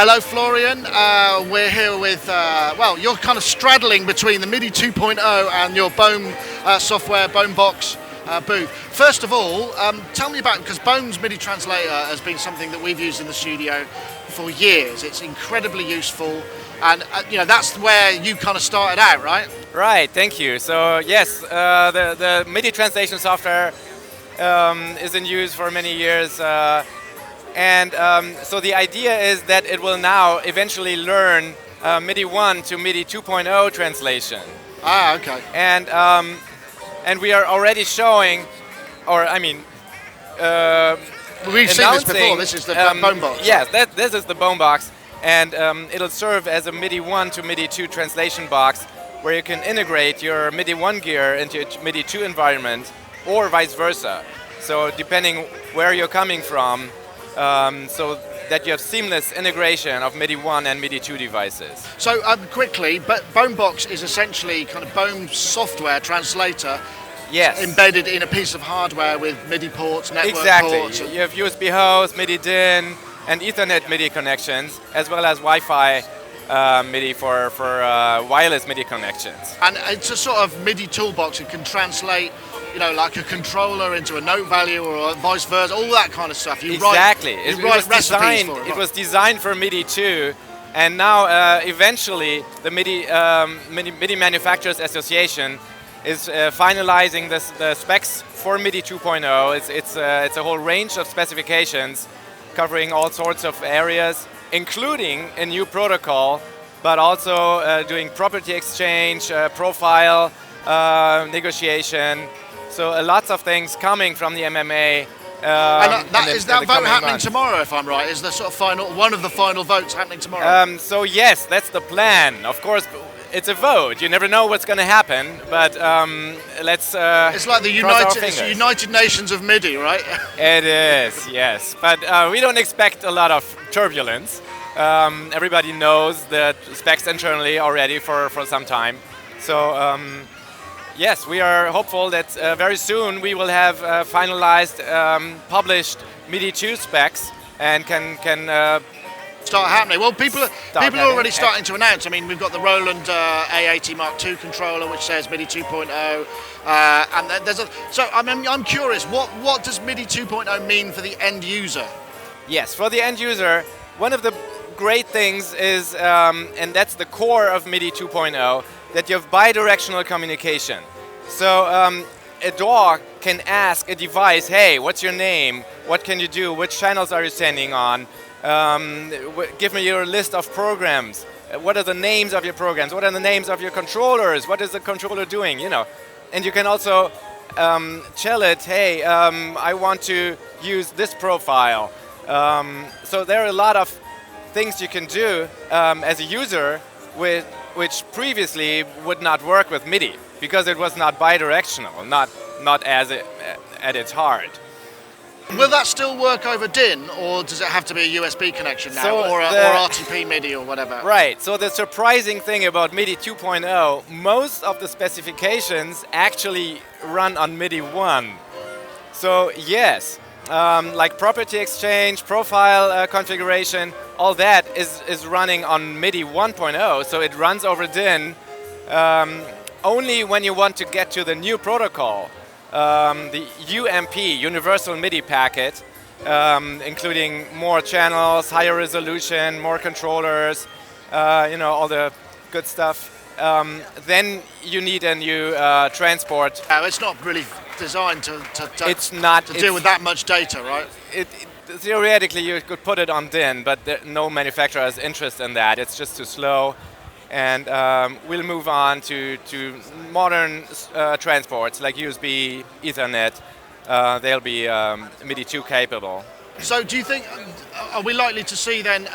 Hello, Florian. We're here with, well, you're kind of straddling between the MIDI 2.0 and your Bome software, Bome Box booth. First of all, tell me about, because Bomes MIDI Translator has been something that we've used in the studio for years. It's incredibly useful, and you know, that's where you kind of started out, right? Right, thank you. So yes, the MIDI translation software is in use for many years. So the idea is that it will now eventually learn MIDI 1 to MIDI 2.0 translation. Ah, okay. And we are already showing, or I mean, we've seen this before. This is the Bome Box. Yes, this is the Bome Box, and it'll serve as a MIDI 1 to MIDI 2 translation box, where you can integrate your MIDI 1 gear into your MIDI 2 environment, or vice versa. So depending where you're coming from, so that you have seamless integration of MIDI 1 and MIDI 2 devices. So quickly, but Bome Box is essentially kind of Bome software translator. Yes. Embedded in a piece of hardware with MIDI ports, network ports. Exactly. You have USB host, MIDI DIN, and Ethernet MIDI connections, as well as Wi-Fi MIDI for wireless MIDI connections. And it's a sort of MIDI toolbox. It can translate, you know, like a controller into a note value or vice versa, all that kind of stuff. Exactly. You write recipes for it. It was designed for MIDI 2, and now eventually the MIDI Manufacturers Association is finalizing the specs for MIDI 2.0. It's a whole range of specifications covering all sorts of areas, including a new protocol, but also doing property exchange, profile negotiation. So lots of things coming from the MMA. Is that vote happening tomorrow, if I'm right? Is the sort of one of the final votes happening tomorrow? So yes, that's the plan. Of course, it's a vote. You never know what's going to happen, but let's. It's like the United Nations of MIDI, right? It is, yes. But we don't expect a lot of turbulence. Everybody knows the specs internally already for some time. So yes, we are hopeful that very soon we will have finalized, published MIDI 2 specs and can start happening. Well, people are already starting to announce. I mean, we've got the Roland A80 Mark II controller, which says MIDI 2.0, and there's a. So I'm curious, what does MIDI 2.0 mean for the end user? Yes, for the end user, one of the great things is, and that's the core of MIDI 2.0, that you have bidirectional communication. So a DAW can ask a device, hey, what's your name? What can you do? Which channels are you sending on? Give me your list of programs. What are the names of your programs? What are the names of your controllers? What is the controller doing? You know, and you can also tell it, hey, I want to use this profile. So there are a lot of things you can do as a user which previously would not work with MIDI because it was not bidirectional, not as at its heart. Will that still work over DIN, or does it have to be a USB connection now, or RTP MIDI or whatever? Right, so the surprising thing about MIDI 2.0, most of the specifications actually run on MIDI 1. So yes, like property exchange, profile configuration, all that is running on MIDI 1.0, so it runs over DIN only when you want to get to the new protocol. The UMP, Universal MIDI packet, including more channels, higher resolution, more controllers, you know, all the good stuff. Then you need a new transport. It's not really designed to deal with that much data, right? Theoretically, you could put it on DIN, but no manufacturer has interest in that. It's just too slow. And we'll move on to modern transports like USB, Ethernet. They'll be MIDI 2 capable. So do you think, are we likely to see then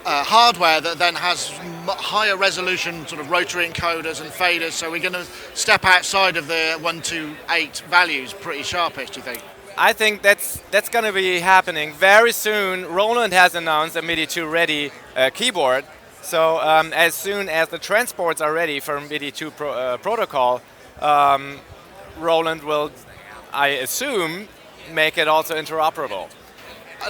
hardware that then has higher resolution sort of rotary encoders and faders, so we're going to step outside of the 128 values pretty sharpish, do you think? I think that's going to be happening very soon. Roland has announced a MIDI 2 ready keyboard. So as soon as the transports are ready for MIDI 2 protocol, Roland will, I assume, make it also interoperable.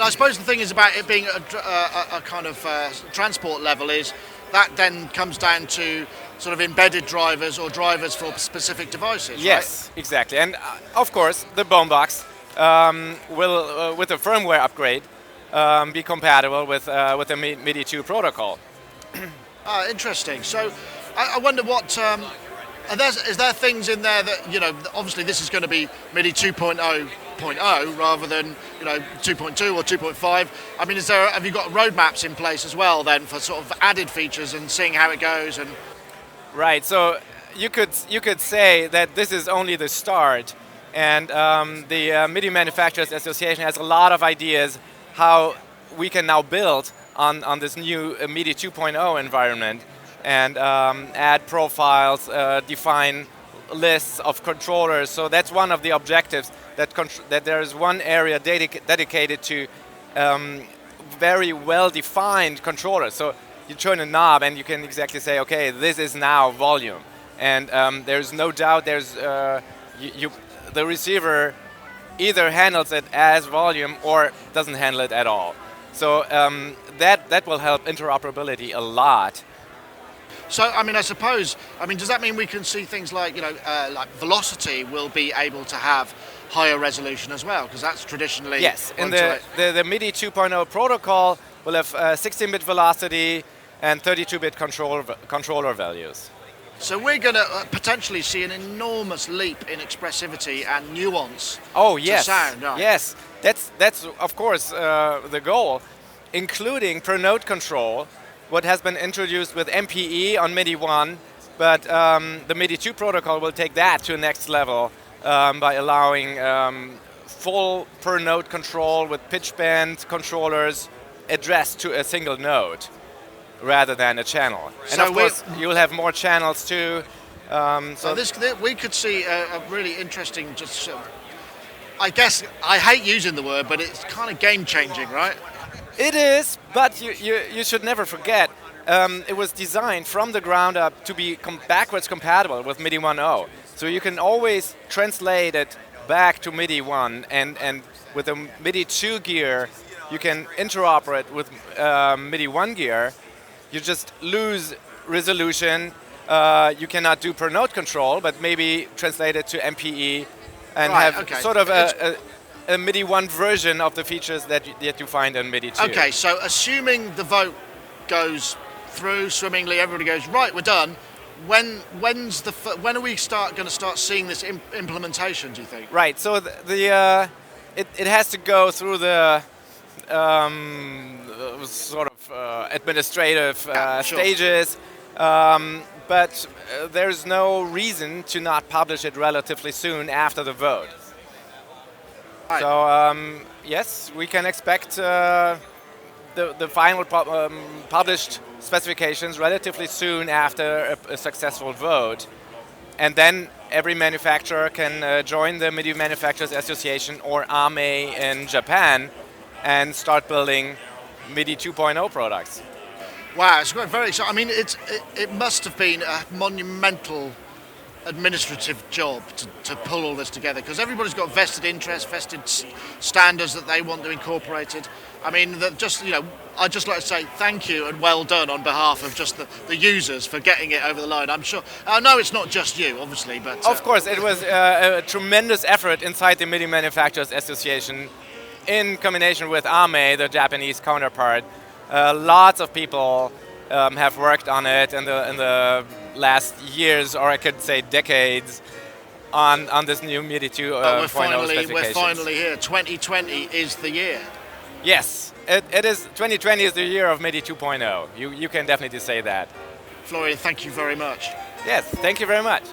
I suppose the thing is about it being a kind of transport level is that then comes down to sort of embedded drivers or drivers for specific devices. Yes, right? exactly. And of course, the Bome box will, with a firmware upgrade, be compatible with the MIDI 2 protocol. Interesting. So I wonder what. Is there things in there that, you know, obviously this is going to be MIDI 2.0 rather than, you know, 2.2 or 2.5. I mean, have you got roadmaps in place as well then for sort of added features and seeing how it goes? And right. So you could say that this is only the start, and the MIDI Manufacturers Association has a lot of ideas how we can now build on this new MIDI 2.0 environment. And add profiles, define lists of controllers. So that's one of the objectives, that there is one area dedicated to very well-defined controllers. So you turn a knob and you can exactly say, okay, this is now volume. And there's no doubt the receiver either handles it as volume or doesn't handle it at all. So that will help interoperability a lot. So, I mean, does that mean we can see things like, you know, like velocity will be able to have higher resolution as well? Because that's traditionally... Yes, and the MIDI 2.0 protocol will have 16-bit velocity and 32-bit controller values. So we're going to potentially see an enormous leap in expressivity and nuance to sound. Right? Yes, that's of course the goal, including per note control, what has been introduced with MPE on MIDI 1, but the MIDI 2 protocol will take that to the next level by allowing full per note control with pitch bend controllers addressed to a single note rather than a channel. And so of course, you'll have more channels too. So we could see a really interesting, I guess, I hate using the word, but it's kind of game-changing, right? It is, but you should never forget, it was designed from the ground up to be backwards compatible with MIDI 1.0. So you can always translate it back to MIDI 1, and with a MIDI 2 gear, you can interoperate with MIDI 1 gear. You just lose resolution. You cannot do per note control, but maybe translate it to MPE and sort of a MIDI 1 version of the features that you find in MIDI 2. Okay, so assuming the vote goes through swimmingly, everybody goes, right, we're done. When are we going to start seeing this implementation, do you think? Right, so it has to go through the sort of administrative stages, but there's no reason to not publish it relatively soon after the vote. Right. So yes, we can expect the final published specifications relatively soon after a successful vote, and then every manufacturer can join the MIDI Manufacturers Association or AME in Japan and start building MIDI 2.0 products. Wow, it's very exciting. I mean, it must have been a monumental administrative job to pull all this together, because everybody's got vested interest, vested standards that they want to incorporate it. I mean, I'd just like to say thank you and well done on behalf of just the users for getting it over the line. I know it's not just you, obviously, but... Of course, it was a tremendous effort inside the MIDI Manufacturers Association in combination with AME, the Japanese counterpart. Lots of people have worked on it in the last years, or I could say decades, on this new MIDI 2.0 specifications. We're finally here. 2020 is the year. Yes, it is. 2020 is the year of MIDI 2.0. You can definitely say that. Florian, thank you very much. Yes, thank you very much.